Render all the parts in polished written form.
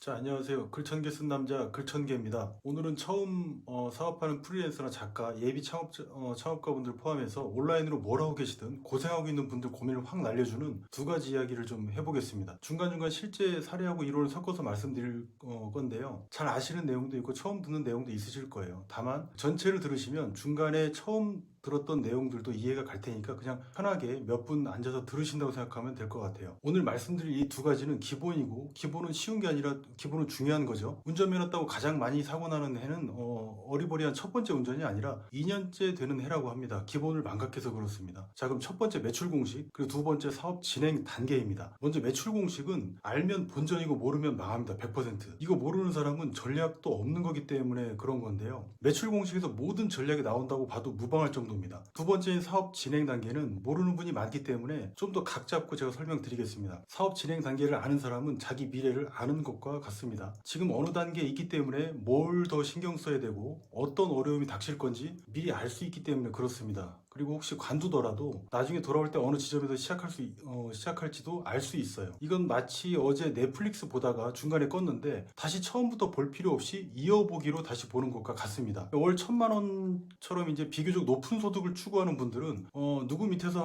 자, 안녕하세요. 글천개 쓴 남자 글천개입니다. 오늘은 처음 사업하는 프리랜서나 작가, 예비 창업가분들 포함해서 온라인으로 뭘 하고 계시든 고생하고 있는 분들 고민을 확 날려주는 두 가지 이야기를 좀 해보겠습니다. 중간중간 실제 사례하고 이론을 섞어서 말씀드릴 건데요. 잘 아시는 내용도 있고 처음 듣는 내용도 있으실 거예요. 다만 전체를 들으시면 중간에 처음 들었던 내용들도 이해가 갈 테니까 그냥 편하게 몇 분 앉아서 들으신다고 생각하면 될 것 같아요. 오늘 말씀드릴 이 두 가지는 기본이고, 기본은 쉬운 게 아니라 기본은 중요한 거죠. 운전면허 따고 가장 많이 사고 나는 해는 어리버리한 첫 번째 운전이 아니라 2년째 되는 해라고 합니다. 기본을 망각해서 그렇습니다. 자, 그럼 첫 번째 매출 공식, 그리고 두 번째 사업 진행 단계입니다. 먼저 매출 공식은 알면 본전이고 모르면 망합니다. 100%. 이거 모르는 사람은 전략도 없는 거기 때문에 그런 건데요. 매출 공식에서 모든 전략이 나온다고 봐도 무방할 정도입니다. 두 번째인 사업 진행 단계는 모르는 분이 많기 때문에 좀 더 각 잡고 제가 설명드리겠습니다. 사업 진행 단계를 아는 사람은 자기 미래를 아는 것과 같습니다. 지금 어느 단계에 있기 때문에 뭘 더 신경 써야 되고 어떤 어려움이 닥칠 건지 미리 알 수 있기 때문에 그렇습니다. 그리고 혹시 관두더라도 나중에 돌아올 때 어느 지점에서 시작할지도 알 수 있어요. 이건 마치 어제 넷플릭스 보다가 중간에 껐는데 다시 처음부터 볼 필요 없이 이어보기로 다시 보는 것과 같습니다. 월 1,000만 원처럼 이제 비교적 높은 소득을 추구하는 분들은 누구 밑에서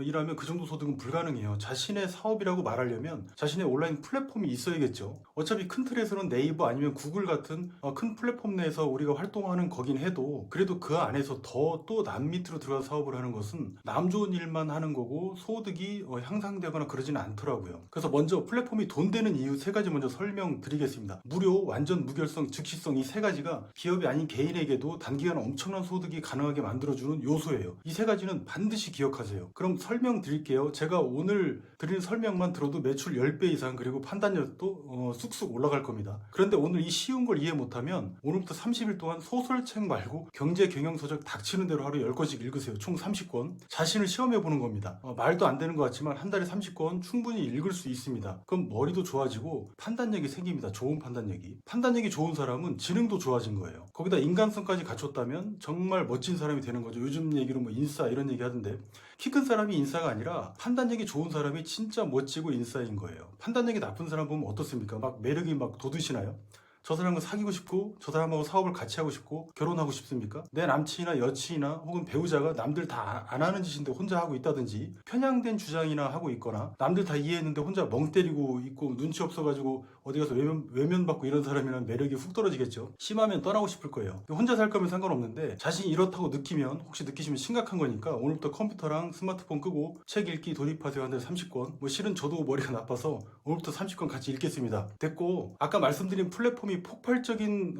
일하면 그 정도 소득은 불가능해요. 자신의 사업이라고 말하려면 자신의 온라인 플랫폼이 있어야겠죠. 어차피 큰 틀에서는 네이버 아니면 구글 같은 큰 플랫폼 내에서 우리가 활동하는 거긴 해도 그래도 그 안에서 더 또 남 밑으로 들어가 사업을 하는 것은 남 좋은 일만 하는 거고 소득이 향상되거나 그러지는 않더라고요. 그래서 먼저 플랫폼이 돈 되는 이유 세 가지 먼저 설명드리겠습니다. 무료, 완전 무결성, 즉시성 이 세 가지가 기업이 아닌 개인에게도 단기간 엄청난 소득이 가능하게 만들어주는 요소예요. 이 세 가지는 반드시 기억하세요. 그럼 설명드릴게요. 제가 오늘 드린 설명만 들어도 매출 10배 이상 그리고 판단력도 쑥쑥 올라갈 겁니다. 그런데 오늘 이 쉬운 걸 이해 못하면 오늘부터 30일 동안 소설책 말고 경제 경영서적 닥치는 대로 하루 10권씩 읽으세요. 총 30권. 자신을 시험해 보는 겁니다. 말도 안 되는 것 같지만 한 달에 30권 충분히 읽을 수 있습니다. 그럼 머리도 좋아지고 판단력이 생깁니다. 좋은 판단력이. 판단력이 좋은 사람은 지능도 좋아진 거예요. 거기다 인간성까지 갖췄다면 정말 멋진 사람이 되는 거죠. 요즘 얘기로 뭐 인싸 이런 얘기 하던데 키 큰 사람이 인싸가 아니라 판단력이 좋은 사람이 진짜 멋지고 인싸인 거예요. 판단력이 나쁜 사람 보면 어떻습니까? 막 매력이 막 돋으시나요? 저 사람과 사귀고 싶고 저 사람하고 사업을 같이 하고 싶고 결혼하고 싶습니까? 내 남친이나 여친이나 혹은 배우자가 남들 다 안 하는 짓인데 혼자 하고 있다든지 편향된 주장이나 하고 있거나 남들 다 이해했는데 혼자 멍 때리고 있고 눈치 없어가지고 어디 가서 외면받고 이런 사람이란 매력이 훅 떨어지겠죠. 심하면 떠나고 싶을 거예요. 혼자 살 거면 상관없는데 자신이 이렇다고 느끼면 혹시 느끼시면 심각한 거니까 오늘부터 컴퓨터랑 스마트폰 끄고 책 읽기 돌입하세요. 한 달에 30권. 뭐 실은 저도 머리가 나빠서 오늘부터 30권 같이 읽겠습니다. 됐고 아까 말씀드린 플랫폼이 폭발적인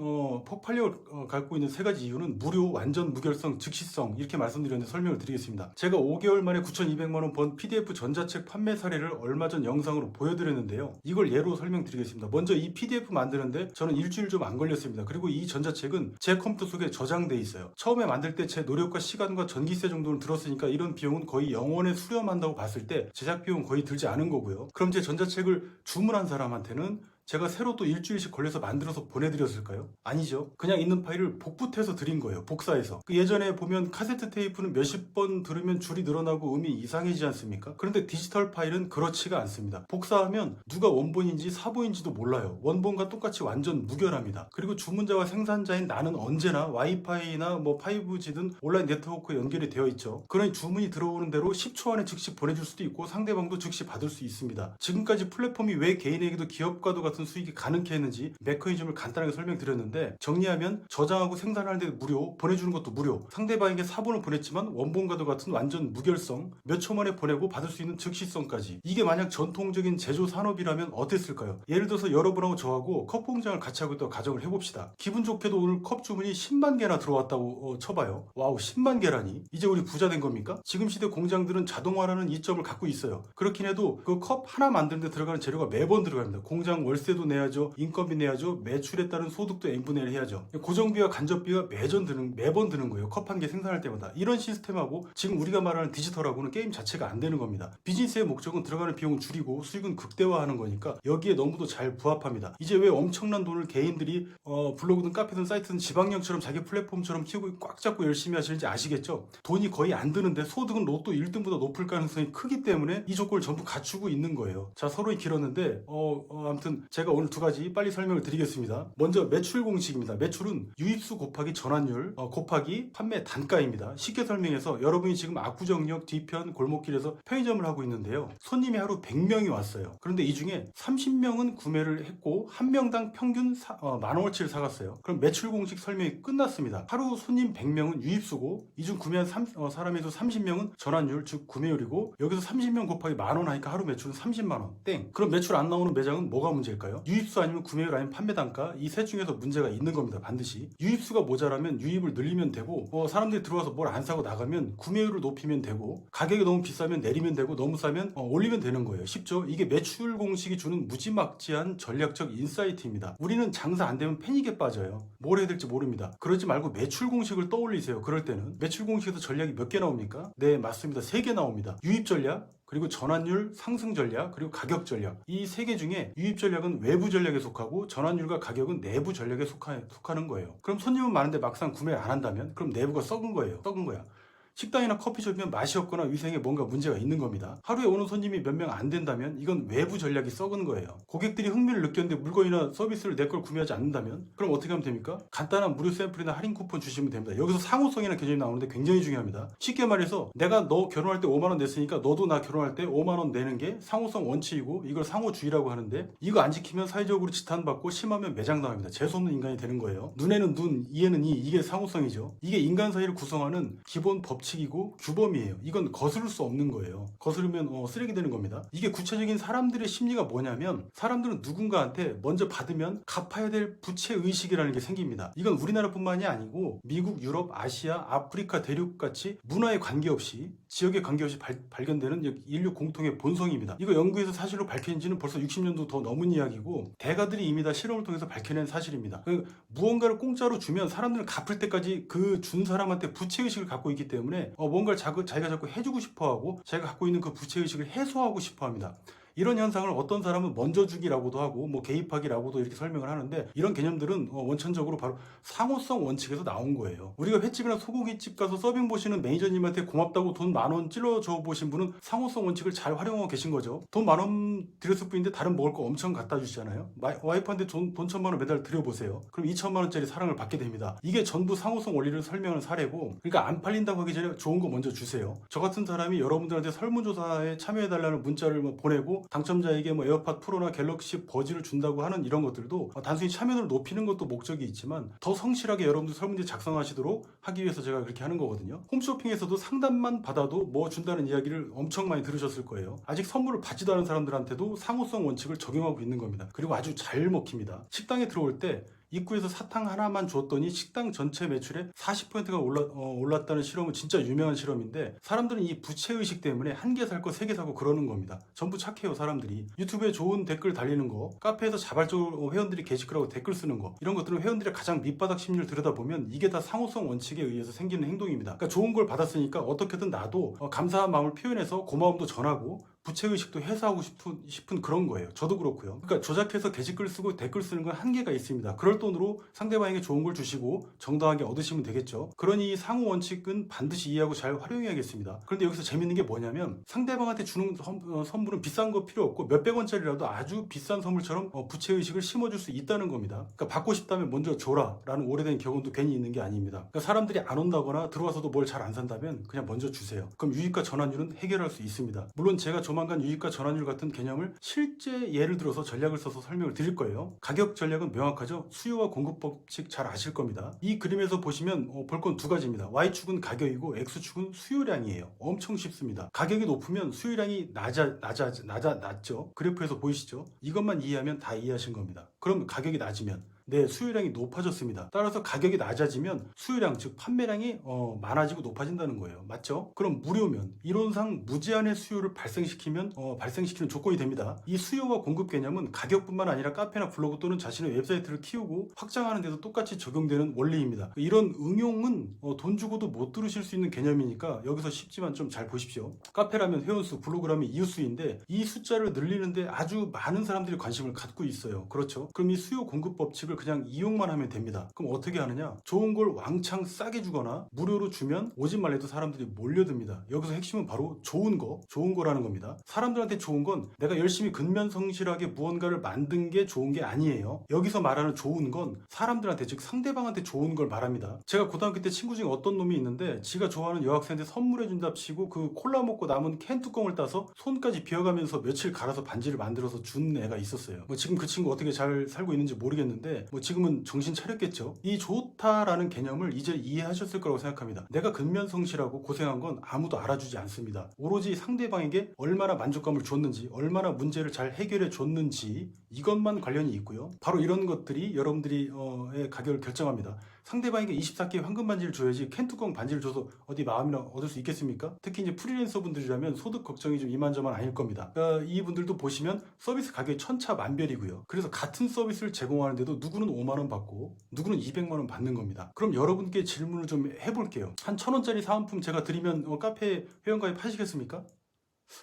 폭발력을 갖고 있는 세 가지 이유는 무료, 완전 무결성, 즉시성 이렇게 말씀드렸는데 설명을 드리겠습니다. 제가 5개월 만에 9,200만 원 번 PDF 전자책 판매 사례를 얼마 전 영상으로 보여드렸는데요. 이걸 예로 설명드리겠습니다. 먼저 이 PDF 만드는데 저는 일주일 좀 안 걸렸습니다. 그리고 이 전자책은 제 컴퓨터 속에 저장돼 있어요. 처음에 만들 때 제 노력과 시간과 전기세 정도는 들었으니까 이런 비용은 거의 영원에 수렴한다고 봤을 때 제작 비용 거의 들지 않은 거고요. 그럼 제 전자책을 주문한 사람한테는 제가 새로 또 일주일씩 걸려서 만들어서 보내드렸을까요? 아니죠. 그냥 있는 파일을 복붙해서 드린 거예요. 복사해서. 예전에 보면 카세트 테이프는 몇십 번 들으면 줄이 늘어나고 음이 이상해지지 않습니까? 그런데 디지털 파일은 그렇지가 않습니다. 복사하면 누가 원본인지 사본인지도 몰라요. 원본과 똑같이 완전 무결합니다. 그리고 주문자와 생산자인 나는 언제나 와이파이나 뭐 5G든 온라인 네트워크에 연결이 되어 있죠. 그러니 주문이 들어오는 대로 10초 안에 즉시 보내줄 수도 있고 상대방도 즉시 받을 수 있습니다. 지금까지 플랫폼이 왜 개인에게도 기업과도 같은 수익이 가능케 했는지 메커니즘을 간단하게 설명드렸는데 정리하면 저장하고 생산하는데 무료, 보내주는 것도 무료, 상대방에게 사본을 보냈지만 원본과도 같은 완전 무결성, 몇 초 만에 보내고 받을 수 있는 즉시성까지. 이게 만약 전통적인 제조 산업이라면 어땠을까요? 예를 들어서 여러분하고 저하고 컵 공장을 같이 하고 있다고 가정을 해봅시다. 기분 좋게도 오늘 컵 주문이 10만 개나 들어왔다고 쳐봐요. 와우, 10만 개라니? 이제 우리 부자 된 겁니까? 지금 시대 공장들은 자동화라는 이점을 갖고 있어요. 그렇긴 해도 그 컵 하나 만드는 데 들어가는 재료가 매번 들어갑니다. 공장 월세도 내야죠. 인건비 내야죠. 매출에 따른 소득도 n분의 1 해야죠. 고정비와 간접비가 매번 드는 거예요. 컵 한 개 생산할 때마다. 이런 시스템하고 지금 우리가 말하는 디지털하고는 게임 자체가 안 되는 겁니다. 비즈니스의 목적은 들어가는 비용을 줄이고 수익은 극대화하는 거니까 여기에 너무도 잘 부합합니다. 이제 왜 엄청난 돈을 개인들이 블로그든 카페든 사이트든 지방령처럼 자기 플랫폼처럼 키우고 꽉 잡고 열심히 하시는지 아시겠죠? 돈이 거의 안 드는데 소득은 로또 1등보다 높을 가능성이 크기 때문에 이 조건을 전부 갖추고 있는 거예요. 자, 서로이 길었는데 아무튼 제가 오늘 두 가지 빨리 설명을 드리겠습니다. 먼저 매출 공식입니다. 매출은 유입수 곱하기 전환율 곱하기 판매 단가입니다. 쉽게 설명해서 여러분이 지금 압구정역 뒤편 골목길에서 편의점을 하고 있는데요. 손님이 하루 100명이 왔어요. 그런데 이 중에 30명은 구매를 했고 한 명당 평균 10,000원어치를 사갔어요. 그럼 매출 공식 설명이 끝났습니다. 하루 손님 100명은 유입수고 이 중 구매한 사람에서 30명은 전환율 즉 구매율이고 여기서 30명 곱하기 10,000원 하니까 하루 매출은 30만원 땡. 그럼 매출 안 나오는 매장은 뭐가 문제일까요? 유입수 아니면 구매율 아니면 판매 단가 이 셋 중에서 문제가 있는 겁니다. 반드시 유입수가 모자라면 유입을 늘리면 되고 사람들이 들어와서 뭘 안 사고 나가면 구매율을 높이면 되고 가격이 너무 비싸면 내리면 되고 너무 싸면 올리면 되는 거예요. 쉽죠? 이게 매출 공식이 주는 무지막지한 전략적 인사이트입니다. 우리는 장사 안 되면 패닉에 빠져요. 뭘 해야 될지 모릅니다. 그러지 말고 매출 공식을 떠올리세요. 그럴 때는 매출 공식에서 전략이 몇 개 나옵니까? 네, 맞습니다. 3개 나옵니다. 유입 전략, 그리고 전환율 상승 전략, 그리고 가격 전략. 이 세 개 중에 유입 전략은 외부 전략에 속하고 전환율과 가격은 내부 전략에 속하는 거예요. 그럼 손님은 많은데 막상 구매를 안 한다면 그럼 내부가 썩은 거예요. 썩은 거야. 식당이나 커피숍이면 맛이 없거나 위생에 뭔가 문제가 있는 겁니다. 하루에 오는 손님이 몇 명 안 된다면 이건 외부 전략이 썩은 거예요. 고객들이 흥미를 느꼈는데 물건이나 서비스를 내 걸 구매하지 않는다면 그럼 어떻게 하면 됩니까? 간단한 무료 샘플이나 할인 쿠폰 주시면 됩니다. 여기서 상호성이라는 개념이 나오는데 굉장히 중요합니다. 쉽게 말해서 내가 너 결혼할 때 5만원 냈으니까 너도 나 결혼할 때 5만원 내는 게 상호성 원칙이고 이걸 상호주의라고 하는데 이거 안 지키면 사회적으로 지탄받고 심하면 매장당합니다. 재수없는 인간이 되는 거예요. 눈에는 눈, 이에는 이, 이게 상호성이죠. 이게 인간 사이를 구성하는 기본 법칙이고 규범이에요. 이건 거스를 수 없는 거예요. 거스르면 쓰레기 되는 겁니다. 이게 구체적인 사람들의 심리가 뭐냐면 사람들은 누군가한테 먼저 받으면 갚아야 될 부채의식이라는 게 생깁니다. 이건 우리나라뿐만이 아니고 미국, 유럽, 아시아, 아프리카 대륙같이 문화에 관계없이 지역에 관계없이 발견되는 인류 공통의 본성입니다. 이거 연구에서 사실로 밝혀진 지는 벌써 60년도 더 넘은 이야기고 대가들이 이미 다 실험을 통해서 밝혀낸 사실입니다. 무언가를 공짜로 주면 사람들은 갚을 때까지 그 준 사람한테 부채의식을 갖고 있기 때문에 뭔가를 자기가 자꾸 해주고 싶어하고 자기가 갖고 있는 그 부채의식을 해소하고 싶어합니다. 이런 현상을 어떤 사람은 먼저 주기라고도 하고 개입하기라고도 이렇게 설명을 하는데 이런 개념들은 원천적으로 바로 상호성 원칙에서 나온 거예요. 우리가 횟집이나 소고기집 가서 서빙 보시는 매니저님한테 고맙다고 돈 10,000원 찔러줘 보신 분은 상호성 원칙을 잘 활용하고 계신 거죠. 돈 10,000원 드렸을 뿐인데 다른 먹을 거 엄청 갖다 주시잖아요. 와이프한테 돈 1,000만 원 매달 드려보세요. 그럼 2,000만 원짜리 사랑을 받게 됩니다. 이게 전부 상호성 원리를 설명하는 사례고 그러니까 안 팔린다고 하기 전에 좋은 거 먼저 주세요. 저 같은 사람이 여러분들한테 설문조사에 참여해달라는 문자를 보내고 당첨자에게 에어팟 프로나 갤럭시 버즈를 준다고 하는 이런 것들도 단순히 참여도를 높이는 것도 목적이 있지만 더 성실하게 여러분들 설문지 작성하시도록 하기 위해서 제가 그렇게 하는 거거든요. 홈쇼핑에서도 상담만 받아도 뭐 준다는 이야기를 엄청 많이 들으셨을 거예요. 아직 선물을 받지도 않은 사람들한테도 상호성 원칙을 적용하고 있는 겁니다. 그리고 아주 잘 먹힙니다. 식당에 들어올 때 입구에서 사탕 하나만 줬더니 식당 전체 매출에 40%가 올랐다는 실험은 진짜 유명한 실험인데 사람들은 이 부채의식 때문에 한 개 살 거 세 개 사고 그러는 겁니다. 전부 착해요 사람들이. 유튜브에 좋은 댓글 달리는 거, 카페에서 자발적으로 회원들이 게시글하고 댓글 쓰는 거 이런 것들은 회원들의 가장 밑바닥 심리를 들여다보면 이게 다 상호성 원칙에 의해서 생기는 행동입니다. 그러니까 좋은 걸 받았으니까 어떻게든 나도 감사한 마음을 표현해서 고마움도 전하고 부채의식도 해소하고 싶은 그런 거예요. 저도 그렇고요. 그러니까 조작해서 게시글 쓰고 댓글 쓰는 건 한계가 있습니다. 그럴 돈으로 상대방에게 좋은 걸 주시고 정당하게 얻으시면 되겠죠. 그러니 상호 원칙은 반드시 이해하고 잘 활용해야겠습니다. 그런데 여기서 재밌는 게 뭐냐면 상대방한테 주는 선물은 비싼 거 필요 없고 몇백 원짜리라도 아주 비싼 선물처럼 부채의식을 심어줄 수 있다는 겁니다. 그러니까 받고 싶다면 먼저 줘라 라는 오래된 경험도 괜히 있는 게 아닙니다. 그러니까 사람들이 안 온다거나 들어와서도 뭘 잘 안 산다면 그냥 먼저 주세요. 그럼 유입과 전환율은 해결할 수 있습니다. 물론 제가 조만간 유입과 전환율 같은 개념을 실제 예를 들어서 전략을 써서 설명을 드릴 거예요. 가격 전략은 명확하죠. 수요와 공급 법칙 잘 아실 겁니다. 이 그림에서 보시면 볼 건 두 가지입니다. Y축은 가격이고 X축은 수요량이에요. 엄청 쉽습니다. 가격이 높으면 수요량이 낮죠. 그래프에서 보이시죠? 이것만 이해하면 다 이해하신 겁니다. 그럼 가격이 낮으면 네, 수요량이 높아졌습니다. 따라서 가격이 낮아지면 수요량, 즉 판매량이 많아지고 높아진다는 거예요. 맞죠? 그럼 무료면 이론상 무제한의 수요를 발생시키는 조건이 됩니다. 이 수요와 공급 개념은 가격뿐만 아니라 카페나 블로그 또는 자신의 웹사이트를 키우고 확장하는 데도 똑같이 적용되는 원리입니다. 이런 응용은 돈 주고도 못 들으실 수 있는 개념이니까 여기서 쉽지만 좀 잘 보십시오. 카페라면 회원수, 블로그라면 이웃수인데 이 숫자를 늘리는데 아주 많은 사람들이 관심을 갖고 있어요. 그렇죠? 그럼 이 수요 공급 법칙을 그냥 이용만 하면 됩니다. 그럼 어떻게 하느냐? 좋은 걸 왕창 싸게 주거나 무료로 주면 오지 말래도 사람들이 몰려듭니다. 여기서 핵심은 바로 좋은 거라는 겁니다. 사람들한테 좋은 건 내가 열심히 근면성실하게 무언가를 만든 게 좋은 게 아니에요. 여기서 말하는 좋은 건 사람들한테, 즉 상대방한테 좋은 걸 말합니다. 제가 고등학교 때 친구 중에 어떤 놈이 있는데 지가 좋아하는 여학생한테 선물해준답시고 그 콜라 먹고 남은 캔 뚜껑을 따서 손까지 비어가면서 며칠 갈아서 반지를 만들어서 준 애가 있었어요. 뭐 지금 그 친구 어떻게 잘 살고 있는지 모르겠는데 뭐 지금은 정신 차렸겠죠. 이 좋다라는 개념을 이제 이해하셨을 거라고 생각합니다. 내가 근면성실하고 고생한 건 아무도 알아주지 않습니다. 오로지 상대방에게 얼마나 만족감을 줬는지, 얼마나 문제를 잘 해결해 줬는지 이것만 관련이 있고요. 바로 이런 것들이 여러분들이 의 가격을 결정합니다. 상대방에게 24K 황금 반지를 줘야지 캔뚜껑 반지를 줘서 어디 마음이나 얻을 수 있겠습니까? 특히 이제 프리랜서 분들이라면 소득 걱정이 좀 이만저만 아닐 겁니다. 그러니까 이분들도 보시면 서비스 가격이 천차만별이고요. 그래서 같은 서비스를 제공하는데도 누구는 5만 원 받고 누구는 200만 원 받는 겁니다. 그럼 여러분께 질문을 좀 해볼게요. 한 1,000원짜리 사은품 제가 드리면 카페 회원가입 하시겠습니까?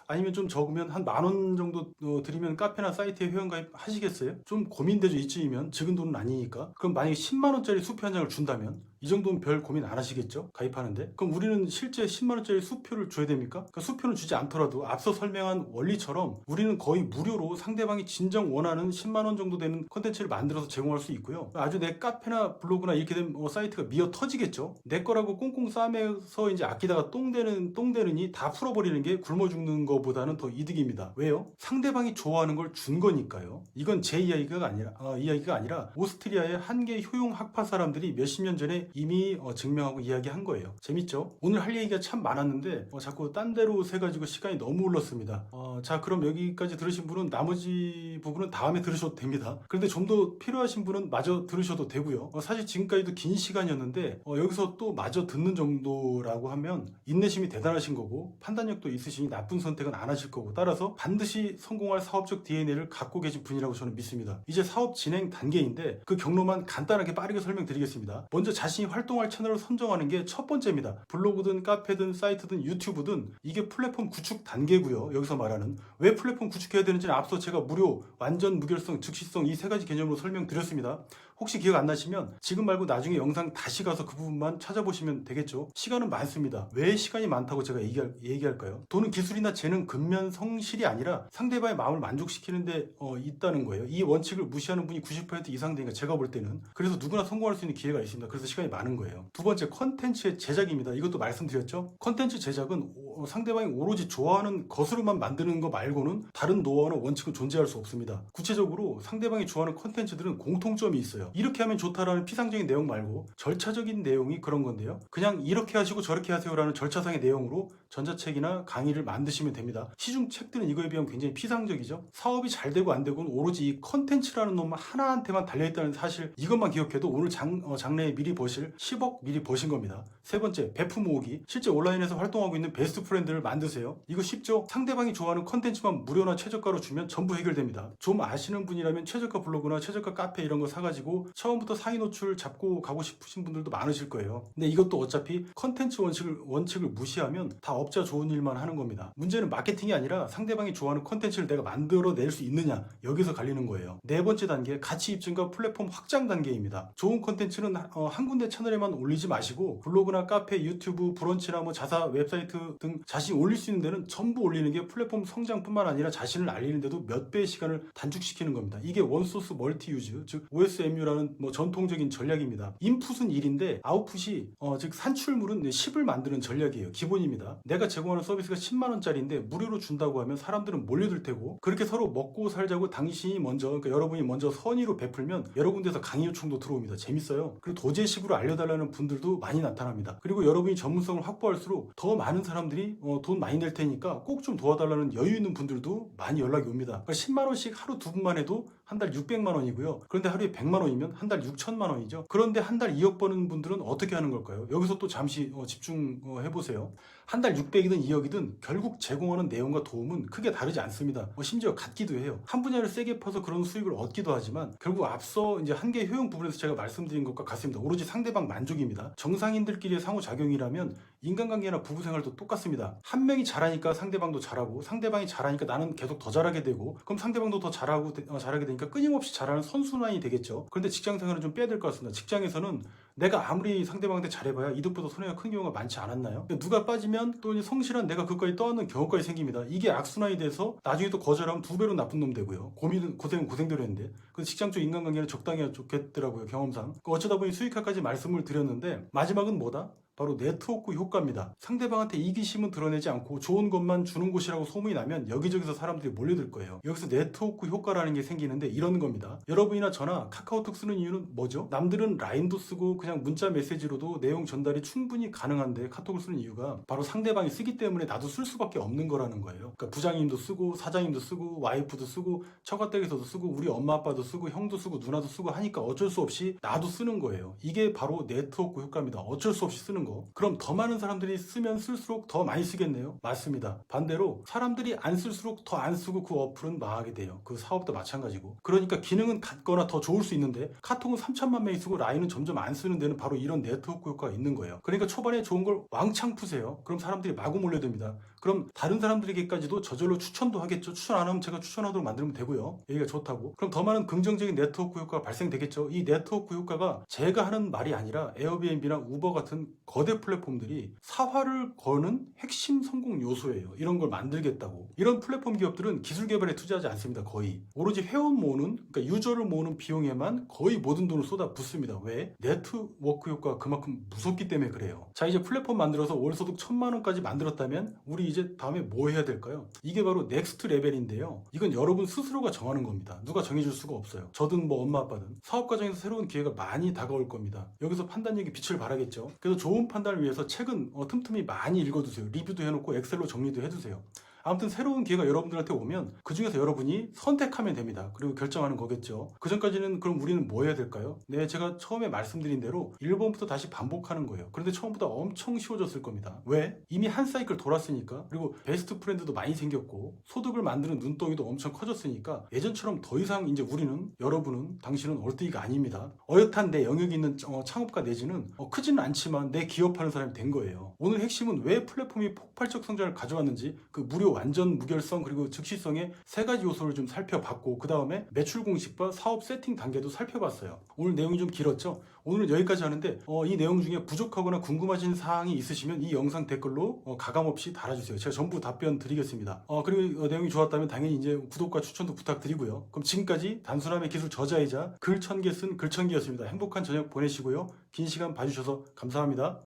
아니면 좀 적으면 한 10,000원 정도 드리면 카페나 사이트에 회원가입 하시겠어요? 좀 고민되죠. 이쯤이면 적은 돈은 아니니까. 그럼 만약에 10만원짜리 수표 한 장을 준다면 이 정도는 별 고민 안 하시겠죠? 가입하는데. 그럼 우리는 실제 10만원짜리 수표를 줘야 됩니까? 그러니까 수표는 주지 않더라도 앞서 설명한 원리처럼 우리는 거의 무료로 상대방이 진정 원하는 10만원 정도 되는 컨텐츠를 만들어서 제공할 수 있고요. 아주 내 카페나 블로그나 이렇게 된 사이트가 미어 터지겠죠? 내 거라고 꽁꽁 싸매서 이제 아끼다가 똥되느니 다 풀어버리는 게 굶어 죽는 거보다는 더 이득입니다. 왜요? 상대방이 좋아하는 걸 준 거니까요. 이건 제 이야기가 아니라 오스트리아의 한계 효용 학파 사람들이 몇십 년 전에 이미 증명하고 이야기한 거예요. 재밌죠? 오늘 할 얘기가 참 많았는데 자꾸 딴 데로 새가지고 시간이 너무 흘렀습니다. 자, 그럼 여기까지 들으신 분은 나머지 부분은 다음에 들으셔도 됩니다. 그런데 좀 더 필요하신 분은 마저 들으셔도 되고요. 사실 지금까지도 긴 시간이었는데 여기서 또 마저 듣는 정도라고 하면 인내심이 대단하신 거고 판단력도 있으시니 나쁜 선택은 안 하실 거고, 따라서 반드시 성공할 사업적 DNA를 갖고 계신 분이라고 저는 믿습니다. 이제 사업 진행 단계인데 그 경로만 간단하게 빠르게 설명드리겠습니다. 먼저 자신이 활동할 채널을 선정하는 게 첫 번째입니다. 블로그든 카페든 사이트든 유튜브든 이게 플랫폼 구축 단계고요. 여기서 말하는 왜 플랫폼 구축해야 되는지는 앞서 제가 무료, 완전 무결성, 즉시성 이 세 가지 개념으로 설명드렸습니다. 혹시 기억 안 나시면 지금 말고 나중에 영상 다시 가서 그 부분만 찾아보시면 되겠죠. 시간은 많습니다. 왜 시간이 많다고 제가 얘기할까요? 돈은 기술이나 재능, 근면, 성실이 아니라 상대방의 마음을 만족시키는 데 있다는 거예요. 이 원칙을 무시하는 분이 90% 이상 되니까 제가 볼 때는. 그래서 누구나 성공할 수 있는 기회가 있습니다. 그래서 시간이 많은 거예요. 두 번째, 컨텐츠의 제작입니다. 이것도 말씀드렸죠. 컨텐츠 제작은 상대방이 오로지 좋아하는 것으로만 만드는 거 말고는 다른 노하우나 원칙은 존재할 수 없습니다. 구체적으로 상대방이 좋아하는 컨텐츠들은 공통점이 있어요. 이렇게 하면 좋다라는 피상적인 내용 말고 절차적인 내용이 그런 건데요. 그냥 이렇게 하시고 저렇게 하세요라는 절차상의 내용으로 전자책이나 강의를 만드시면 됩니다. 시중 책들은 이거에 비하면 굉장히 피상적이죠. 사업이 잘 되고 안 되고는 오로지 이 컨텐츠라는 놈 하나한테만 달려있다는 사실, 이것만 기억해도 오늘 장래에 미리 버실 10억 미리 버신 겁니다. 세 번째, 베프 모으기. 실제 온라인에서 활동하고 있는 베스트 프렌드를 만드세요. 이거 쉽죠? 상대방이 좋아하는 컨텐츠만 무료나 최저가로 주면 전부 해결됩니다. 좀 아시는 분이라면 최저가 블로그나 최저가 카페 이런 거 사가지고 처음부터 상위 노출 잡고 가고 싶으신 분들도 많으실 거예요. 근데 이것도 어차피 컨텐츠 원칙을 무시하면 다 업자 좋은 일만 하는 겁니다. 문제는 마케팅이 아니라 상대방이 좋아하는 컨텐츠를 내가 만들어낼 수 있느냐, 여기서 갈리는 거예요. 네 번째 단계, 가치 입증과 플랫폼 확장 단계입니다. 좋은 컨텐츠는 한 군데 채널에만 올리지 마시고 블로그나 카페, 유튜브, 브런치나 자사 웹사이트 등 자신이 올릴 수 있는 데는 전부 올리는 게 플랫폼 성장뿐만 아니라 자신을 알리는 데도 몇 배의 시간을 단축시키는 겁니다. 이게 원소스 멀티 유즈, 즉 OSMU라는 전통적인 전략입니다. 인풋은 1인데 아웃풋이 즉 산출물은 10을 만드는 전략이에요. 기본입니다. 내가 제공하는 서비스가 10만 원짜리인데 무료로 준다고 하면 사람들은 몰려들 테고, 그렇게 서로 먹고 살자고 당신이 먼저, 그러니까 여러분이 먼저 선의로 베풀면 여러 군데서 강의 요청도 들어옵니다. 재밌어요. 그리고 도제식으로 알려달라는 분들도 많이 나타납니다. 그리고 여러분이 전문성을 확보할수록 더 많은 사람들이 돈 많이 낼 테니까 꼭 좀 도와달라는 여유 있는 분들도 많이 연락이 옵니다. 그러니까 10만 원씩 하루 두 분만 해도 한 달 600만 원이고요. 그런데 하루에 100만 원이면 한 달 6천만 원이죠. 그런데 한 달 2억 버는 분들은 어떻게 하는 걸까요? 여기서 또 잠시 집중해보세요. 한 달 600이든 2억이든 결국 제공하는 내용과 도움은 크게 다르지 않습니다. 심지어 같기도 해요. 한 분야를 세게 퍼서 그런 수익을 얻기도 하지만 결국 앞서 이제 한계 효용 부분에서 제가 말씀드린 것과 같습니다. 오로지 상대방 만족입니다. 정상인들끼리의 상호작용이라면 인간관계나 부부생활도 똑같습니다. 한 명이 잘하니까 상대방도 잘하고, 상대방이 잘하니까 나는 계속 더 잘하게 되고, 그럼 상대방도 더 잘하게 되니까 잘하니까 끊임없이 잘하는 선순환이 되겠죠. 그런데 직장생활은 좀 빼야 될 것 같습니다. 직장에서는 내가 아무리 상대방한테 잘해봐야 이득보다 손해가 큰 경우가 많지 않았나요? 누가 빠지면 또 성실한 내가 그까지 떠안는 경우까지 생깁니다. 이게 악순환이 돼서 나중에 또 거절하면 2배로 나쁜 놈 되고요. 고생은 고생대로 했는데. 그 직장 쪽 인간관계는 적당히 해야 좋겠더라고요, 경험상. 어쩌다 보니 수익화까지 말씀을 드렸는데 마지막은 뭐다? 바로 네트워크 효과입니다. 상대방한테 이기심은 드러내지 않고 좋은 것만 주는 곳이라고 소문이 나면 여기저기서 사람들이 몰려들 거예요. 여기서 네트워크 효과라는 게 생기는데 이런 겁니다. 여러분이나 저나 카카오톡 쓰는 이유는 뭐죠? 남들은 라인도 쓰고 그냥 문자 메시지로도 내용 전달이 충분히 가능한데 카톡을 쓰는 이유가 바로 상대방이 쓰기 때문에 나도 쓸 수밖에 없는 거라는 거예요. 그러니까 부장님도 쓰고 사장님도 쓰고 와이프도 쓰고 처가댁에서도 쓰고 우리 엄마 아빠도 쓰고 형도 쓰고 누나도 쓰고 하니까 어쩔 수 없이 나도 쓰는 거예요. 이게 바로 네트워크 효과입니다. 어쩔 수 없이 쓰는 거. 그럼 더 많은 사람들이 쓰면 쓸수록 더 많이 쓰겠네요? 맞습니다. 반대로 사람들이 안 쓸수록 더 안 쓰고 그 어플은 망하게 돼요. 그 사업도 마찬가지고. 그러니까 기능은 같거나 더 좋을 수 있는데 카톡은 3천만 명이 쓰고 라인은 점점 안 쓰는 데는 바로 이런 네트워크 효과가 있는 거예요. 그러니까 초반에 좋은 걸 왕창 푸세요. 그럼 사람들이 마구 몰려듭니다. 그럼 다른 사람들에게까지도 저절로 추천도 하겠죠. 추천 안 하면 제가 추천하도록 만들면 되고요. 얘기가 좋다고. 그럼 더 많은 긍정적인 네트워크 효과가 발생되겠죠. 이 네트워크 효과가 제가 하는 말이 아니라 에어비앤비나 우버 같은 거대 플랫폼들이 사활을 거는 핵심 성공 요소예요. 이런 걸 만들겠다고. 이런 플랫폼 기업들은 기술 개발에 투자하지 않습니다. 거의. 오로지 회원 모으는, 그러니까 유저를 모으는 비용에만 거의 모든 돈을 쏟아 붓습니다. 왜? 네트워크 효과가 그만큼 무섭기 때문에 그래요. 자, 이제 플랫폼 만들어서 월소득 1,000만 원까지 만들었다면 우리 이제 다음에 뭐 해야 될까요? 이게 바로 넥스트 레벨인데요. 이건 여러분 스스로가 정하는 겁니다. 누가 정해줄 수가 없어요. 저든 뭐 엄마 아빠든. 사업 과정에서 새로운 기회가 많이 다가올 겁니다. 여기서 판단력이 빛을 발하겠죠. 그래서 좋은 판단을 위해서 책은 틈틈이 많이 읽어두세요. 리뷰도 해놓고 엑셀로 정리도 해두세요. 아무튼 새로운 기회가 여러분들한테 오면 그 중에서 여러분이 선택하면 됩니다. 그리고 결정하는 거겠죠. 그 전까지는 그럼 우리는 뭐 해야 될까요? 네, 제가 처음에 말씀드린 대로 1번부터 다시 반복하는 거예요. 그런데 처음보다 엄청 쉬워졌을 겁니다. 왜? 이미 한 사이클 돌았으니까. 그리고 베스트 프렌드도 많이 생겼고 소득을 만드는 눈덩이도 엄청 커졌으니까 예전처럼 더 이상 이제 우리는, 여러분은, 당신은 얼뜨기가 아닙니다. 어엿한 내 영역이 있는 창업가 내지는 크지는 않지만 내 기업하는 사람이 된 거예요. 오늘 핵심은 왜 플랫폼이 폭발적 성장을 가져왔는지 그 무료 완전 무결성 그리고 즉시성의 3가지 요소를 좀 살펴봤고 그 다음에 매출 공식과 사업 세팅 단계도 살펴봤어요. 오늘 내용이 좀 길었죠? 오늘은 여기까지 하는데 이 내용 중에 부족하거나 궁금하신 사항이 있으시면 이 영상 댓글로 가감없이 달아주세요. 제가 전부 답변 드리겠습니다. 그리고 내용이 좋았다면 당연히 이제 구독과 추천도 부탁드리고요. 그럼 지금까지 단순함의 기술 저자이자 글 1000개 쓴 글천기였습니다. 행복한 저녁 보내시고요. 긴 시간 봐주셔서 감사합니다.